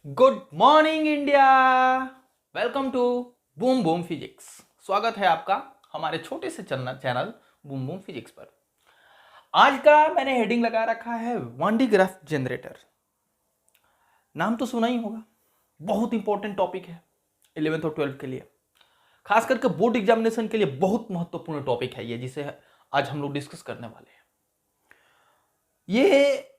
Good morning India. Welcome to boom boom physics. स्वागत है आपका हमारे छोटे से चैनल बूम बूम फिजिक्स पर। आज का मैंने हेडिंग लगा रखा है वन डी ग्राफ जनरेटर। नाम तो सुना ही होगा, बहुत इंपॉर्टेंट टॉपिक है 11th और 12th के लिए, खास करके बोर्ड एग्जामिनेशन के लिए बहुत महत्वपूर्ण टॉपिक है ये, जिसे आज हम लोग डिस्कस करने वाले हैं। ये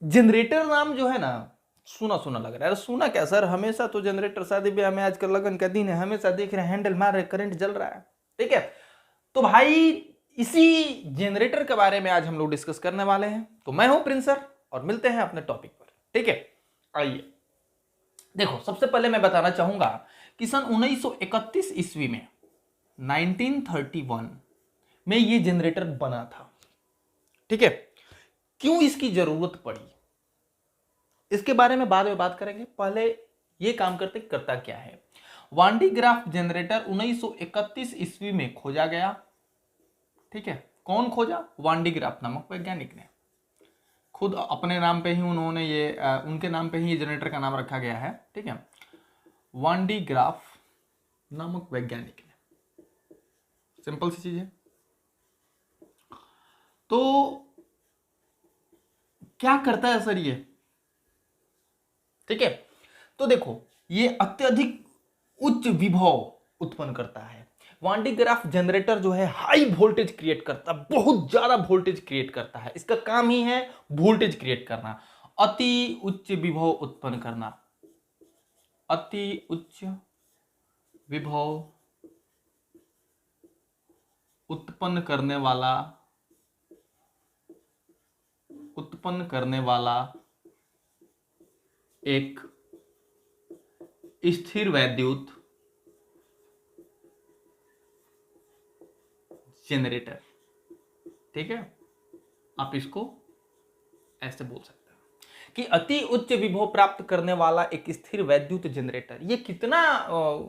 जनरेटर नाम जो है ना, सुना सुना लग रहा है। अरे सुना क्या सर, हमेशा तो जनरेटर शादी ब्याह में, आजकल लगन का दिन है, हमेशा देख रहे हैं हैंडल मार रहे, करंट जल रहा है। ठीक है, तो भाई इसी जनरेटर के बारे में आज हम लोग डिस्कस करने वाले हैं। तो मैं हूं प्रिंस सर और मिलते हैं अपने टॉपिक पर। ठीक है, आइए देखो, सबसे पहले मैं बताना चाहूंगा कि सन 1931 ईस्वी में 1931 में ये जनरेटर बना था। ठीक है, क्यों इसकी जरूरत पड़ी इसके बारे में बाद में बात करेंगे। पहले ये काम करता क्या है। वान डी ग्राफ जनरेटर 1931 ईस्वी में खोजा गया। ठीक है, कौन खोजा? वान डी ग्राफ नामक वैज्ञानिक ने। खुद अपने नाम पे ही उन्होंने उनके नाम पे ही ये जनरेटर का नाम रखा गया है। ठीक है, वान डी ग्राफ नामक वैज्ञानिक ने। सिंपल सी चीज है। तो क्या करता है सर ये? ठीक है, तो देखो, ये अत्यधिक उच्च विभव उत्पन्न करता है। वान डी ग्राफ जनरेटर जो है हाई वोल्टेज क्रिएट करता है, बहुत ज्यादा वोल्टेज क्रिएट करता है। इसका काम ही है वोल्टेज क्रिएट करना, अति उच्च विभव उत्पन्न करना। अति उच्च विभव उत्पन्न करने वाला एक स्थिर वैद्युत जनरेटर। ठीक है, आप इसको ऐसे बोल सकते हैं कि अति उच्च विभव प्राप्त करने वाला एक स्थिर वैद्युत जनरेटर। ये कितना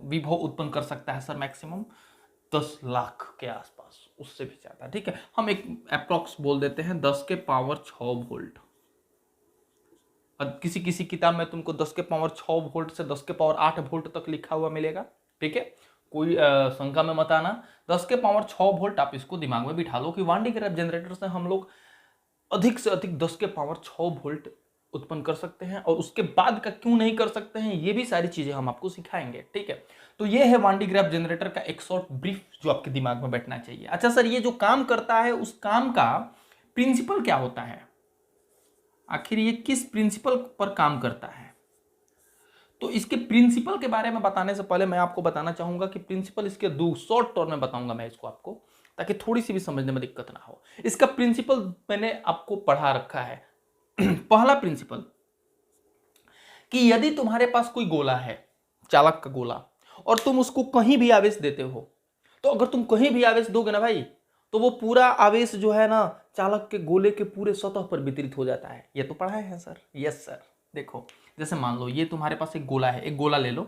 विभव उत्पन्न कर सकता है सर? मैक्सिमम 10 लाख के आसपास, उससे भी ज्यादा। ठीक है, हम एक अप्रॉक्स बोल देते हैं 10 के पावर 6 वोल्ट। किसी किसी किताब में तुमको 10 के पावर 6 वोल्ट से 10 के पावर 8 वोल्ट तक लिखा हुआ मिलेगा। ठीक है, कोई शंका में मत आना। 10 के पावर 6 वोल्ट आप इसको दिमाग में बिठा लो कि वान डी ग्राफ जनरेटर से हम लोग अधिक से अधिक 10 के पावर 6 वोल्ट उत्पन्न कर सकते हैं, और उसके बाद का क्यों नहीं कर सकते हैं, ये भी सारी चीजें हम आपको सिखाएंगे। ठीक है, तो ये है वान डी ग्राफ जनरेटर का एक शॉर्ट ब्रीफ जो आपके दिमाग में बैठना चाहिए। अच्छा सर, ये जो काम करता है उस काम का प्रिंसिपल क्या होता है? आखिर ये किस प्रिंसिपल पर काम करता है? तो इसके प्रिंसिपल के बारे में बताने से पहले मैं आपको बताना चाहूंगा कि प्रिंसिपल इसके दो शॉर्ट टर्म में बताऊंगा मैं इसको आपको, ताकि थोड़ी सी भी समझने में दिक्कत ना हो। इसका प्रिंसिपल मैंने आपको पढ़ा रखा है। पहला प्रिंसिपल कि यदि तुम्हारे पास कोई गोला है, चालक का गोला, और तुम उसको कहीं भी आवेश देते हो, तो अगर तुम कहीं भी आवेश दोगे ना भाई, तो वो पूरा आवेश जो है ना चालक के गोले के पूरे सतह पर वितरित हो जाता है। ये तो पढ़ा है सर? Yes sir. देखो, जैसे मान लो ये तुम्हारे पास एक गोला है, एक गोला ले लो।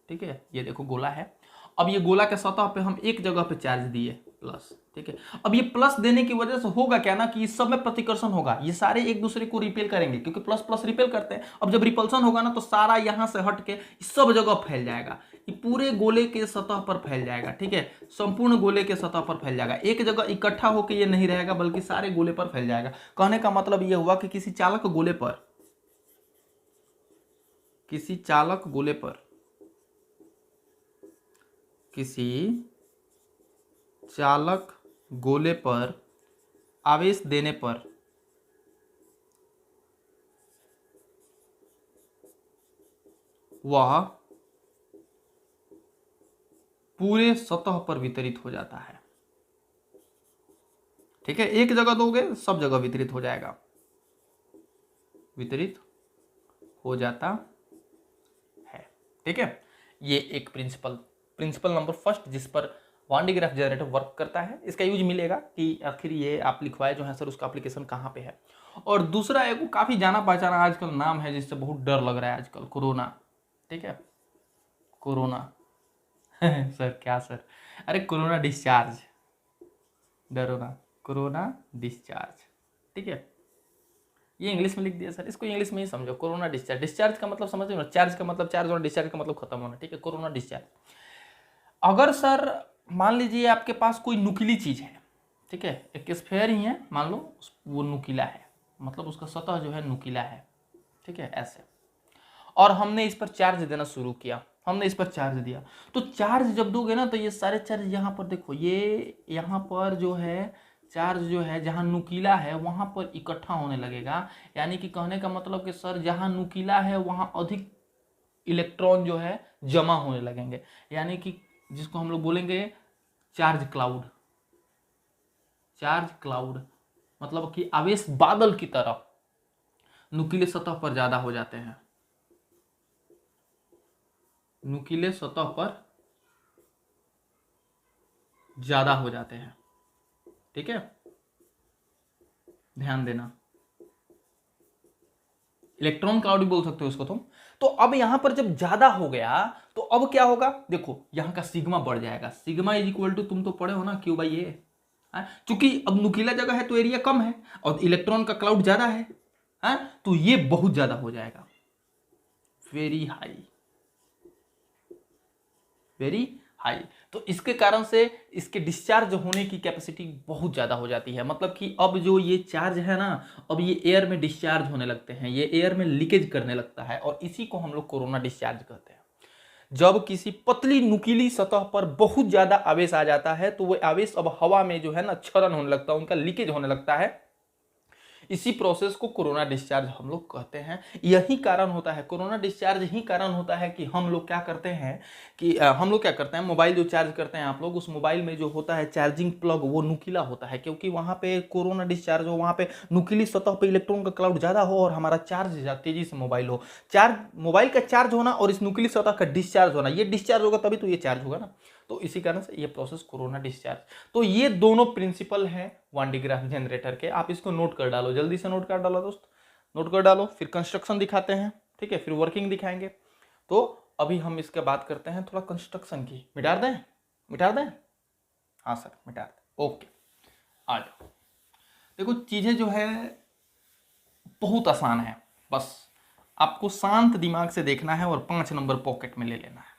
ठीक है, ये देखो गोला है। अब ये गोला के सतह पे हम एक जगह पे चार्ज दिए प्लस। ठीक है, अब ये प्लस देने की वजह से होगा क्या ना कि इस सब में प्रतिकर्षण होगा, ये सारे एक दूसरे को रिपेल करेंगे, क्योंकि प्लस प्लस रिपेल करते हैं। अब जब रिपल्सन होगा ना, तो सारा यहां से हट के सब जगह फैल जाएगा, ये पूरे गोले के सतह पर फैल जाएगा। ठीक है, संपूर्ण गोले के सतह पर फैल जाएगा, एक जगह इकट्ठा होकर ये नहीं रहेगा, बल्कि सारे गोले पर फैल जाएगा। कहने का मतलब ये हुआ कि किसी चालक गोले पर आवेश देने पर वह पूरे सतह पर वितरित हो जाता है। ठीक है, एक जगह दोगे सब जगह वितरित हो जाएगा, वितरित हो जाता है। ठीक है, ये एक प्रिंसिपल नंबर फर्स्ट जिस पर वान डी ग्राफ जनरेटर वर्क करता है। इसका यूज मिलेगा कि आखिर ये आप लिखवाए जो है सर, उसका एप्लीकेशन कहाँ पे है। और दूसरा एक काफी जाना पहचाना आजकल नाम है, जिससे बहुत डर लग रहा है आजकल, कोरोना। ठीक है, कोरोना। सर क्या सर? अरे कोरोना डिस्चार्ज, डरो ना, कोरोना डिस्चार्ज। ठीक है, ये इंग्लिश में लिख दिया सर, इसको इंग्लिश में ही समझो। कोरोना डिस्चार्ज, डिस्चार्ज का मतलब समझ ना, चार्ज का मतलब चार्ज होना, डिस्चार्ज का मतलब खत्म होना, ठीक है। Corona discharge. अगर सर मान लीजिए आपके पास कोई नुकीली चीज है, ठीक है, एक स्फेयर ही है मान लो, वो नुकीला है, मतलब उसका सतह जो है नुकीला है, ठीक है, ऐसे, और हमने इस पर चार्ज देना शुरू किया, हमने इस पर चार्ज दिया, तो चार्ज जब दोगे ना तो ये सारे चार्ज यहाँ पर देखो, ये यहाँ पर जो है चार्ज जो है जहाँ नुकीला है वहाँ पर इकट्ठा होने लगेगा। यानी कि कहने का मतलब कि सर जहाँ नुकीला है वहाँ अधिक इलेक्ट्रॉन जो है जमा होने लगेंगे, यानी कि जिसको हम लोग बोलेंगे चार्ज क्लाउड। चार्ज क्लाउड मतलब कि आवेश बादल की तरह नुकीले सतह पर ज्यादा हो जाते हैं, नुकीले सतह पर ज्यादा हो जाते हैं, ठीक है, ध्यान देना। इलेक्ट्रॉन क्लाउड भी बोल सकते हो उसको तुम। तो अब यहां पर जब ज्यादा हो गया तो अब क्या होगा, देखो यहां का सिग्मा बढ़ जाएगा। सिग्मा इज इक्वल टू, तुम तो पढ़े हो ना, क्यू बाई ए। चूंकि अब नुकीला जगह है तो एरिया कम है और इलेक्ट्रॉन का क्लाउड ज्यादा है, तो ये बहुत ज्यादा हो जाएगा, वेरी हाई, वेरी हाई। तो इसके कारण से इसके डिस्चार्ज होने की कैपेसिटी बहुत ज़्यादा हो जाती है। मतलब कि अब जो ये चार्ज है ना, अब ये एयर में डिस्चार्ज होने लगते हैं, ये एयर में लीकेज करने लगता है, और इसी को हम लोग कोरोना डिस्चार्ज कहते हैं। जब किसी पतली नुकीली सतह पर बहुत ज़्यादा आवेश आ जाता है तो वो आवेश अब हवा में जो है ना क्षरण होने लगता है, उनका लीकेज होने लगता है। इसी प्रोसेस को कोरोना डिस्चार्ज हम लोग कहते हैं। यही कारण होता है, कोरोना डिस्चार्ज ही कारण होता है कि हम लोग क्या करते हैं कि हम लोग क्या करते हैं, मोबाइल जो चार्ज करते हैं आप लोग, उस मोबाइल में जो होता है चार्जिंग प्लग वो नुकीला होता है, क्योंकि वहां पे कोरोना डिस्चार्ज हो, वहां पे नुकीली सतह पे इलेक्ट्रॉन का क्लाउड ज्यादा हो और हमारा चार्ज तेजी से मोबाइल हो। चार्ज, मोबाइल का चार्ज होना और इस नुकीली सतह का डिस्चार्ज होना, ये डिस्चार्ज होगा तभी तो ये चार्ज होगा ना। तो इसी कारण से ये प्रोसेस कोरोना डिस्चार्ज। तो ये दोनों प्रिंसिपल हैं वान डी ग्राफ जनरेटर के। आप इसको नोट कर डालो, जल्दी से नोट कर डालो दोस्त, नोट कर डालो। फिर कंस्ट्रक्शन दिखाते हैं, ठीक है, फिर वर्किंग दिखाएंगे। तो अभी हम इसके बात करते हैं थोड़ा कंस्ट्रक्शन की। मिटा दें, मिटा दें, हाँ सर मिटा दें, ओके। आ जाओ, देखो चीजें जो है बहुत आसान है, बस आपको शांत दिमाग से देखना है और 5 नंबर पॉकेट में ले लेना है,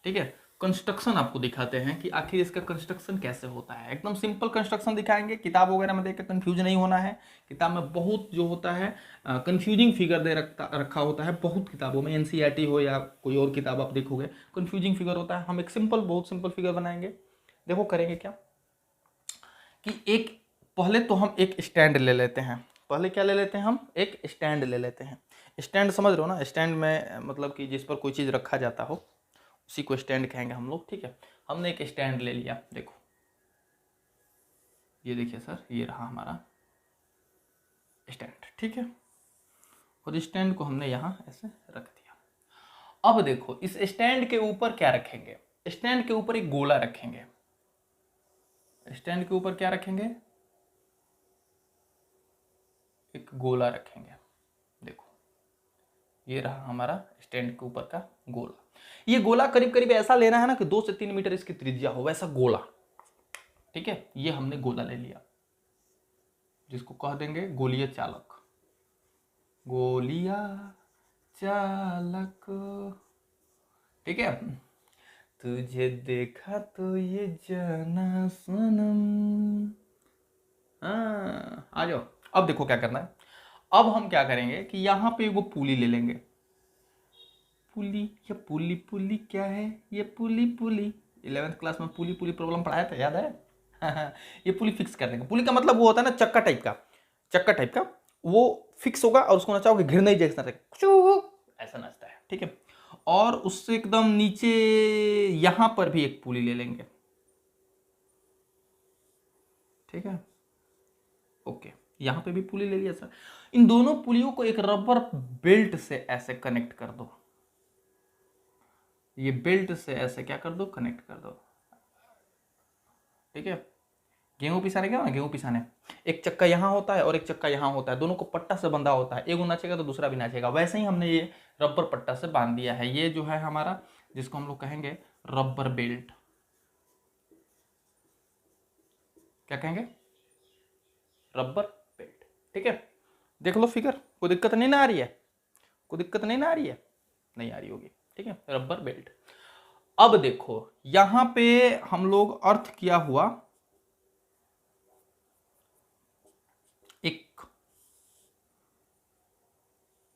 ठीक है। कंस्ट्रक्शन आपको दिखाते हैं कि आखिर इसका कंस्ट्रक्शन कैसे होता है। एकदम सिंपल कंस्ट्रक्शन दिखाएंगे, किताब वगैरह में देख के कंफ्यूज नहीं होना है। किताब में बहुत जो होता है कंफ्यूजिंग फिगर दे रखा होता है, बहुत किताबों में, एनसीईआरटी हो या कोई और किताब आप देखोगे कंफ्यूजिंग फिगर होता है। हम एक सिंपल, बहुत सिंपल फिगर बनाएंगे। देखो करेंगे क्या कि एक, पहले तो हम एक स्टैंड ले लेते हैं। पहले क्या ले लेते हैं, हम एक स्टैंड ले लेते हैं। स्टैंड समझ रहे हो ना, स्टैंड में मतलब कि जिस पर कोई चीज़ रखा जाता हो उसी को स्टैंड कहेंगे हम लोग, ठीक है। हमने एक स्टैंड ले लिया, देखो ये देखिए सर, ये रहा हमारा स्टैंड, ठीक है। और स्टैंड को हमने यहाँ ऐसे रख दिया। अब देखो इस स्टैंड के ऊपर क्या रखेंगे, स्टैंड के ऊपर एक गोला रखेंगे। स्टैंड के ऊपर क्या रखेंगे, एक गोला रखेंगे। देखो ये रहा हमारा स्टैंड के ऊपर का गोला। ये गोला करीब करीब ऐसा लेना है ना कि 2 से 3 मीटर इसकी त्रिज्या हो, वैसा गोला, ठीक है। ये हमने गोला ले लिया, जिसको कह देंगे गोलीय चालक, गोलिया चालक, ठीक है। तुझे देखा तो ये जाना सनम। हाँ आ जाओ। अब देखो क्या करना है, अब हम क्या करेंगे कि यहां पे वो पुली ले लेंगे। पुली, ये पुली, पुली क्या है, ये पुली, पुली 11th क्लास में पुली पुली प्रॉब्लम पढ़ाया था, याद है। ये पुली फिक्स कर देंगे। पुली का मतलब वो होता है ना चक्का टाइप का, चक्का टाइप का, वो फिक्स होगा और उसको नचाओगे घिरने ही जैसा ऐसा नचता है, ठीक है। और उससे एकदम नीचे यहां पर भी एक पुली ले लेंगे, ठीक है, ओके। यहां पे भी पुली ले लिया सर। इन दोनों पुलियों को एक रबर बेल्ट से ऐसे कनेक्ट कर दो, ये बेल्ट से ऐसे क्या कर दो, कनेक्ट कर दो, ठीक है। गेहूं पिसाने क्या ना, गेहूं पिसाने एक चक्का यहाँ होता है और एक चक्का यहाँ होता है, दोनों को पट्टा से बंधा होता है, एक नाचेगा तो दूसरा भी नाचेगा। वैसे ही हमने ये रबर पट्टा से बांध दिया है। ये जो है हमारा, जिसको हम लोग कहेंगे रबर बेल्ट, क्या कहेंगे, रबर बेल्ट, ठीक है। देख लो फिगर, कोई दिक्कत नहीं ना आ रही है, कोई दिक्कत नहीं ना आ रही है, नहीं आ रही होगी, ठीक है। Rubber belt. अब देखो यहां पे हम लोग अर्थ किया हुआ एक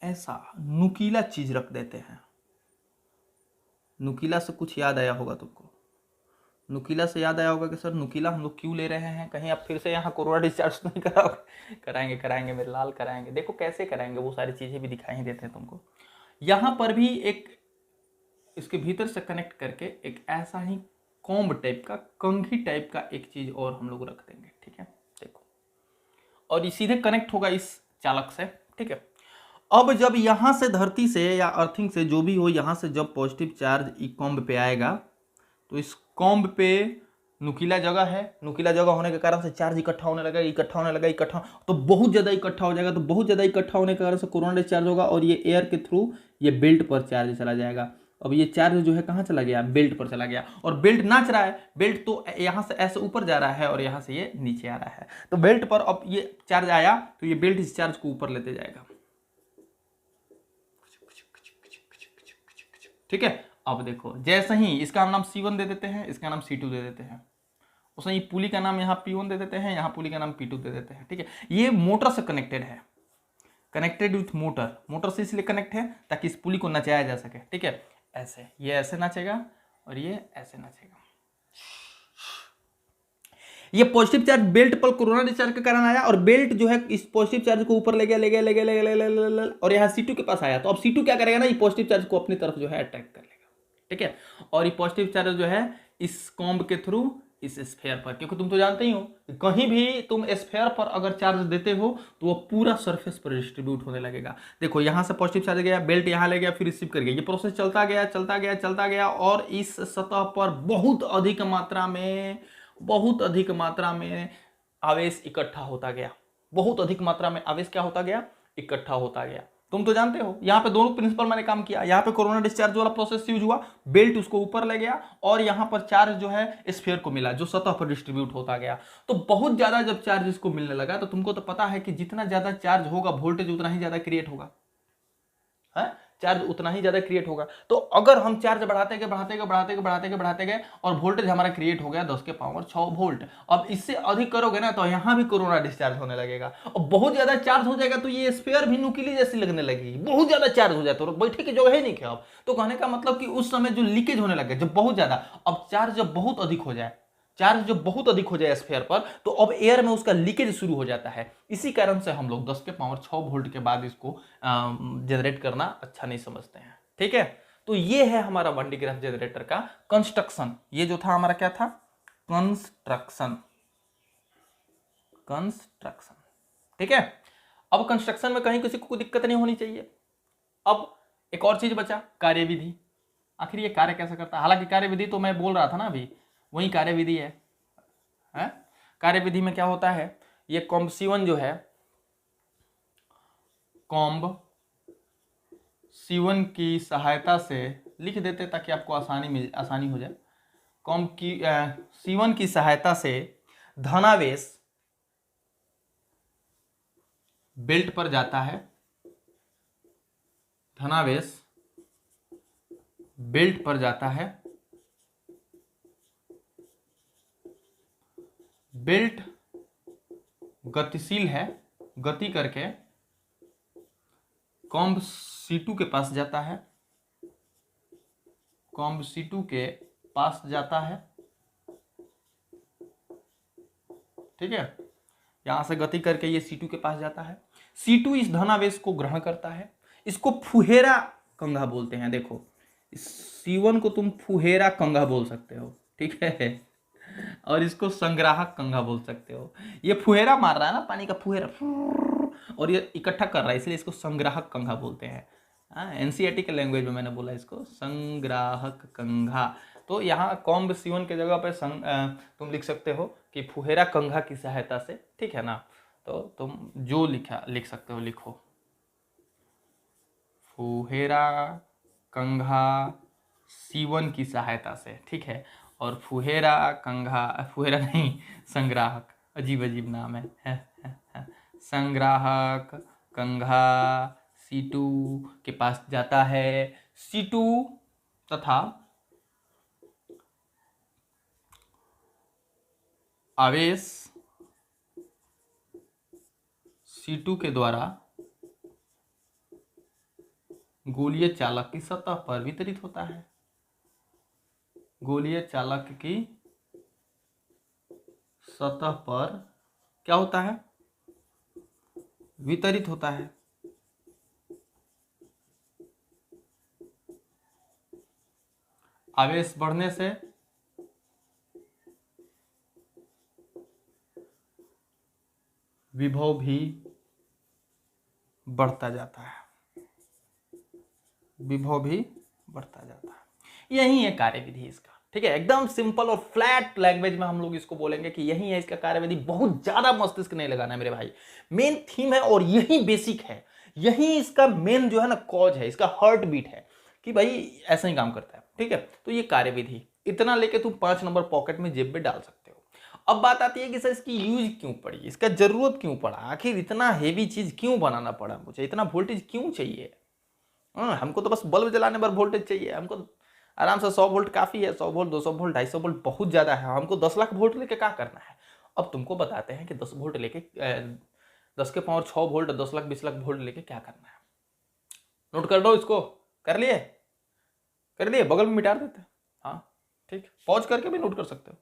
ऐसा नुकीला चीज रख देते हैं। नुकीला से कुछ याद आया होगा तुमको, नुकीला से याद आया होगा कि सर नुकीला हम लोग क्यों ले रहे हैं, कहीं आप फिर से यहाँ कोरोना डिस्चार्ज नहीं कराओगे। कराएंगे कराएंगे मेरे लाल, कराएंगे। देखो कैसे कराएंगे, वो सारी चीजें भी दिखाई देते हैं तुमको। यहां पर भी एक इसके भीतर से कनेक्ट करके एक ऐसा ही कॉम्ब टाइप का, कंघी टाइप का एक चीज और हम लोग रख देंगे, ठीक है। देखो, और ये सीधे कनेक्ट होगा इस चालक से, ठीक है। अब जब यहां से धरती से या अर्थिंग से जो भी हो, यहां से जब पॉजिटिव चार्ज ई कॉम्ब पे आएगा तो इस कॉम्ब पे नुकीला जगह है, नुकीला जगह होने के कारण से चार्ज इकट्ठा होने लगा, इकट्ठा होने लगा, इकट्ठा तो बहुत ज्यादा इकट्ठा हो जाएगा, तो बहुत ज्यादा इकट्ठा होने के कारण से कोरोना चार्ज होगा और ये एयर के थ्रू ये बेल्ट पर चार्ज चला जाएगा। अब ये चार्ज जो है कहाँ चला गया, बेल्ट पर चला गया, और बेल्ट नाच रहा है, बेल्ट तो यहाँ से ऐसे ऊपर जा रहा है और यहाँ से ये नीचे आ रहा है, तो बेल्ट पर अब ये चार्ज आया तो ये बेल्ट इस चार्ज को ऊपर लेते जाएगा, ठीक है। अब देखो जैसे ही इसका नाम C1 दे देते हैं, इसका नाम C2 दे देते हैं, उसमें ये पुली का नाम यहाँ P1 दे देते हैं, यहाँ पुली का नाम P2 दे देते हैं, ठीक है। ये मोटर से कनेक्टेड है, कनेक्टेड विथ मोटर, मोटर से इसलिए कनेक्ट है ताकि इस पुली को नचाया जा सके, ठीक है। ऐसे ये ऐसे नाचेगा और ये ऐसे नाचेगा। ये पॉजिटिव चार्ज बेल्ट पर कोरोना डिस्चार्ज के कारण आया और बेल्ट जो है इस पॉजिटिव चार्ज को ऊपर ले गया ले गया ले गया ले गया ले गया और यहाँ C2 के पास आया, तो अब C2 क्या करेगा ना, ये पॉजिटिव चार्ज को अपनी तरफ जो है अट्रैक्ट कर लेगा, ठीक है। और ये पॉजिटिव चार्ज जो है इस कॉम्ब के थ्रू इस स्फेयर पर, क्योंकि तुम तो जानते ही हो कहीं भी तुम स्फेयर पर अगर चार्ज देते हो तो वो पूरा सरफेस पर डिस्ट्रीब्यूट होने लगेगा। देखो यहां से पॉजिटिव चार्ज गया, बेल्ट यहां ले गया, फिर रिसीव कर गया, ये प्रोसेस चलता गया चलता गया चलता गया और इस सतह पर बहुत अधिक मात्रा में आवेश इकट्ठा होता गया, बहुत अधिक मात्रा में आवेश क्या होता गया, इकट्ठा होता गया। तुम तो जानते हो यहाँ पे दोनों प्रिंसिपल मैंने काम किया, यहाँ पे कोरोना डिस्चार्ज वाला प्रोसेस यूज हुआ, बेल्ट उसको ऊपर ले गया और यहाँ पर चार्ज जो है स्फीयर को मिला जो सतह पर डिस्ट्रीब्यूट होता गया। तो बहुत ज्यादा जब चार्ज इसको मिलने लगा तो तुमको तो पता है कि जितना ज्यादा चार्ज होगा वोल्टेज उतना ही ज्यादा क्रिएट होगा, है, चार्ज उतना ही ज्यादा क्रिएट होगा। तो अगर हम चार्ज बढ़ाते गए और वोल्टेज हमारा क्रिएट हो गया 10 के पावर 6 वोल्ट, अब इससे अधिक करोगे ना तो यहां भी कोरोना डिस्चार्ज होने लगेगा और बहुत ज्यादा चार्ज हो जाएगा तो ये स्फीयर भी नुकीली जैसी लगने लगेगी, बहुत ज्यादा चार्ज हो जाए तो बैठे की जगह ही नहीं है अब। तो कहने का मतलब कि उस समय जो लीकेज होने लगे जब बहुत ज्यादा, अब चार्ज जब बहुत अधिक हो जाए, चार्ज जब बहुत अधिक हो जाए स्फीयर पर तो अब एयर में उसका लीकेज शुरू हो जाता है। इसी कारण से हम लोग 10 के पावर 6 वोल्ट के बाद इसको जनरेट करना अच्छा नहीं समझते हैं, ठीक है। तो ये है हमारा 1 D ग्राफ जनरेटर का कंस्ट्रक्शन। ये जो था हमारा क्या था, कंस्ट्रक्शन, ठीक है। अब कंस्ट्रक्शन में कहीं किसी को कोई दिक्कत नहीं होनी चाहिए। अब एक और चीज बचा, कार्यविधि। आखिर ये कार्य कैसे करता है, हालांकि कार्यविधि तो मैं बोल रहा था ना अभी, वही कार्यविधि है, कार्यविधि में क्या होता है, ये कॉम्ब C1 जो है, कॉम्ब C1 की सहायता से लिख देते ताकि आपको आसानी हो जाए। कॉम्ब की C1 की सहायता से धनावेश बेल्ट पर जाता है, धनावेश बेल्ट पर जाता है, बेल्ट गतिशील है, गति करके कॉम्ब C2 के पास जाता है, कॉम्ब C2 के पास जाता है, ठीक है। यहां से गति करके ये C2 के पास जाता है, C2 इस धनावेश को ग्रहण करता है, इसको फुहेरा कंघा बोलते हैं। देखो C1 को तुम फुहेरा कंघा बोल सकते हो, ठीक है, और इसको संग्राहक कंघा बोल सकते हो। ये फुहेरा मार रहा है ना, पानी का फुहेरा, और ये इकट्ठा कर रहा है, इसलिए इसको संग्राहक कंघा बोलते हैं। एनसीईआरटी के लैंग्वेज में मैंने बोला इसको संग्राहक कंघा। तो यहाँ कॉम्ब C1 के जगह पे तुम लिख सकते हो कि फुहेरा कंघा की सहायता से, ठीक है ना। तो तुम जो लिख सकते हो लिखो, फुहेरा कंघा C1 की सहायता से, ठीक है। और फुहेरा कंघा, फुहेरा नहीं, संग्राहक, अजीब नाम है, संग्राहक कंघा C2 के पास जाता है। C2 तथा आवेश C2 के द्वारा गोलीय चालक की सतह पर वितरित होता है। गोलीय चालक की सतह पर क्या होता है? वितरित होता है। आवेश बढ़ने से विभव भी बढ़ता जाता है। विभव भी बढ़ता जाता है। यही है कार्यविधि इसका। ठीक है, एकदम सिंपल और फ्लैट लैंग्वेज में हम लोग इसको बोलेंगे कि यही है इसका कार्यविधि। बहुत ज्यादा मस्तिष्क नहीं लगाना है मेरे भाई। मेन थीम है और यही बेसिक है, यही इसका मेन जो है ना कॉज है, इसका हार्ट बीट है कि भाई ऐसा ही काम करता है। ठीक है, तो ये कार्यविधि इतना लेके तुम 5 नंबर पॉकेट में जेब में डाल सकते हो। अब बात आती है कि सर इसकी यूज क्यों पड़ी, इसका जरूरत क्यों पड़ा, आखिर इतना हेवी चीज क्यों बनाना पड़ा, मुझे इतना वोल्टेज क्यों चाहिए। हमको तो बस बल्ब जलाने पर वोल्टेज चाहिए, हमको आराम से 100 वोल्ट काफी है। 100 वोल्ट 200 वोल्ट 250 वोल्ट बहुत ज्यादा है। हमको 10 लाख वोल्ट लेके क्या करना है। अब तुमको बताते हैं कि 10 वोल्ट लेके 10 के power 6 volt 10 lakh 20 lakh volt लेके क्या करना है। नोट कर लो इसको। कर लिए बगल में मिटा देते हैं। हाँ ठीक, पॉज करके भी नोट कर सकते हो।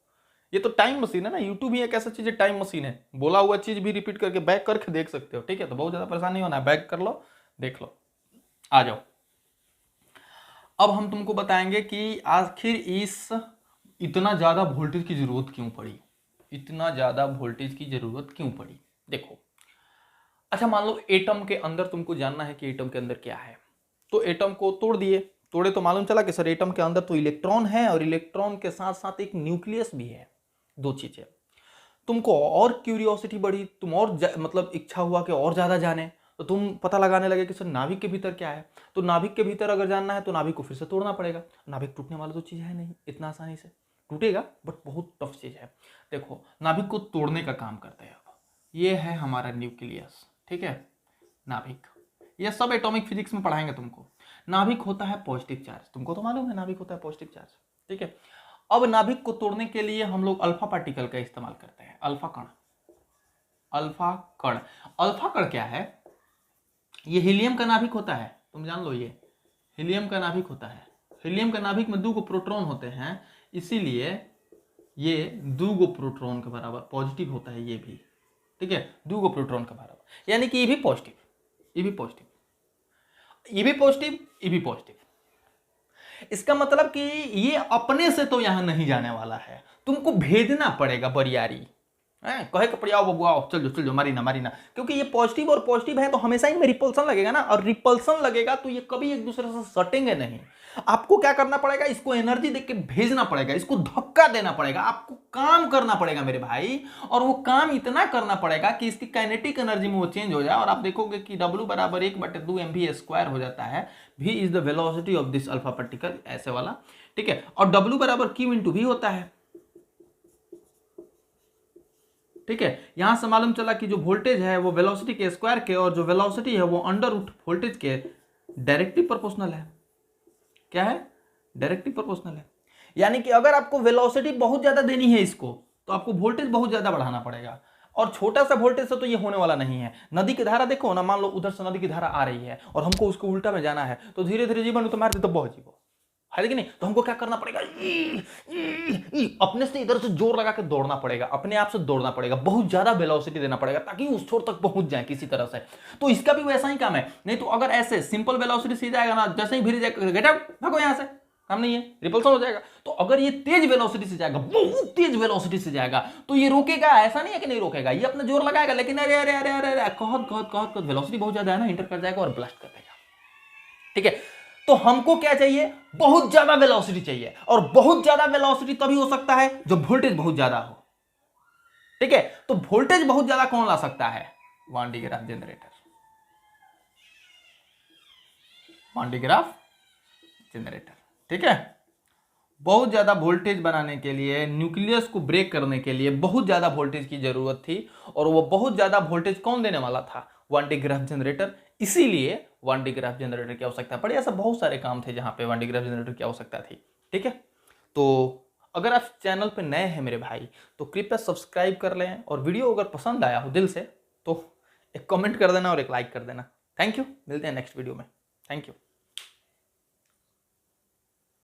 ये तो टाइम मशीन है ना, यूट्यूब ही एक ऐसा चीज है, टाइम मशीन है। बोला हुआ चीज भी रिपीट करके बैक करके देख सकते हो। ठीक है, तो बहुत ज्यादा परेशान नहीं होना है, बैक कर लो देख लो। आ जाओ, अब हम तुमको बताएंगे कि आखिर इस इतना ज्यादा वोल्टेज की जरूरत क्यों पड़ी, इतना ज्यादा वोल्टेज की जरूरत क्यों पड़ी। देखो, अच्छा मान लो एटम के अंदर तुमको जानना है कि एटम के अंदर क्या है, तो एटम को तोड़े तो मालूम चला कि सर एटम के अंदर तो इलेक्ट्रॉन है और इलेक्ट्रॉन के साथ साथ एक न्यूक्लियस भी है। दो चीजें। तुमको और क्यूरियोसिटी बढ़ी, तुम और मतलब इच्छा हुआ कि और ज्यादा जाने, तो तुम पता लगाने लगे कि सर नाभिक के भीतर क्या है। तो नाभिक के भीतर अगर जानना है तो नाभिक को फिर से तोड़ना पड़ेगा। नाभिक टूटने वाला तो चीज है नहीं, इतना आसानी से टूटेगा बट बहुत टफ चीज है। देखो, नाभिक को तोड़ने का काम करते हैं। अब ये है हमारा न्यूक्लियस। ठीक है, नाभिक, ये सब एटॉमिक फिजिक्स में पढ़ाएंगे तुमको। नाभिक होता है पॉजिटिव चार्ज, तुमको तो मालूम है नाभिक होता है पॉजिटिव चार्ज। ठीक है, अब नाभिक को तोड़ने के लिए हम लोग अल्फा पार्टिकल का इस्तेमाल करते हैं। अल्फा कण, अल्फा कण। अल्फा कण क्या है? ये हीलियम का नाभिक होता है, तुम जान लो, ये हीलियम का नाभिक होता है। हीलियम का नाभिक में 2 प्रोटॉन होते हैं, इसीलिए ये 2 प्रोटॉन के बराबर पॉजिटिव होता है ये भी। ठीक है, 2 प्रोटॉन के बराबर, यानी कि ये भी पॉजिटिव, ये भी पॉजिटिव, ये भी पॉजिटिव, ये भी पॉजिटिव। इसका मतलब कि ये अपने से तो यहां नहीं जाने वाला है, तुमको भेजना पड़ेगा बरियारी। कहे कपड़े आओ बबुआ आओ, चल जाओ मारी ना, क्योंकि ये पॉजिटिव और पॉजिटिव है तो हमेशा इनमें रिपल्सन लगेगा ना, और रिपल्सन लगेगा तो ये कभी एक दूसरे से सटेंगे नहीं। आपको क्या करना पड़ेगा, इसको एनर्जी देके भेजना पड़ेगा, इसको धक्का देना पड़ेगा, आपको काम करना पड़ेगा मेरे भाई। और वो काम इतना करना पड़ेगा कि इसकी काइनेटिक एनर्जी में वो चेंज हो जाए, और आप देखोगे कि W बराबर 1/2 mv² हो जाता है। v is the velocity of this alpha particle, ऐसे वाला। ठीक है, और W बराबर Q × V होता है। ठीक है, यहां से मालूम चला कि जो वोल्टेज है वो वेलोसिटी के स्क्वायर के, और जो वेलोसिटी है वो अंडर रूट वोल्टेज के डायरेक्टली प्रोपोर्शनल है। क्या है? डायरेक्टली प्रोपोर्शनल है। यानी कि अगर आपको वेलोसिटी बहुत ज्यादा देनी है इसको, तो आपको वोल्टेज बहुत ज्यादा बढ़ाना पड़ेगा, और छोटा सा वोल्टेज से तो ये होने वाला नहीं है। नदी की धारा देखो ना, मान लो उधर से नदी की धारा आ रही है और हमको उसको उल्टा में जाना है, तो धीरे धीरे जीवन तो मार दे तो बहुत जीवो है कि नहीं। तो हमको क्या करना पड़ेगा, अपने से इधर से जोर लगा के दौड़ना पड़ेगा, अपने आप से दौड़ना पड़ेगा, बहुत ज्यादा वेलोसिटी देना पड़ेगा ताकि उस छोर तक पहुंच जाए किसी तरह से। तो इसका भी वैसा ही काम है। नहीं तो अगर ऐसे सिंपल वेलोसिटी से जाएगा ना, जैसे ही भीड़ जाएगा, गेट आउट, भागो यहां से, काम नहीं है, रिपल्सन हो जाएगा। तो अगर ये तेज वेलोसिटी से जाएगा, बहुत तेज वेलोसिटी से जाएगा, तो ये रोकेगा, ऐसा नहीं है कि नहीं रोकेगा, ये अपना जोर लगाएगा, लेकिन अरे अरे अरे अरे अरे कहत वेलोसिटी बहुत ज्यादा है ना, इंटर कर जाएगा और ब्लास्ट कर देगा। ठीक है, तो हमको क्या चाहिए, बहुत ज्यादा वेलोसिटी चाहिए, और बहुत ज्यादा वेलोसिटी तभी हो सकता है जब वोल्टेज बहुत ज्यादा हो। ठीक है, तो वोल्टेज बहुत ज्यादा कौन ला सकता है, वान डी ग्राफ जनरेटर, वान डी ग्राफ जनरेटर। ठीक है, बहुत ज्यादा वोल्टेज बनाने के लिए, न्यूक्लियस को ब्रेक करने के लिए बहुत ज्यादा वोल्टेज की जरूरत थी, और वो बहुत ज्यादा वोल्टेज कौन देने वाला था, वन डी ग्राफ जनरेटर, इसीलिए वन डी ग्राफ जनरेटर की आवश्यकता पड़ी। ऐसा बहुत सारे काम थे जहां पे वन डी ग्राफ जनरेटर की आवश्यकता थी। ठीक है, तो अगर आप चैनल पे नए हैं मेरे भाई तो कृपया सब्सक्राइब कर लें, और वीडियो अगर पसंद आया हो दिल से तो एक कमेंट कर देना और एक लाइक कर देना। थैंक यू, मिलते हैं नेक्स्ट वीडियो में। Thank you.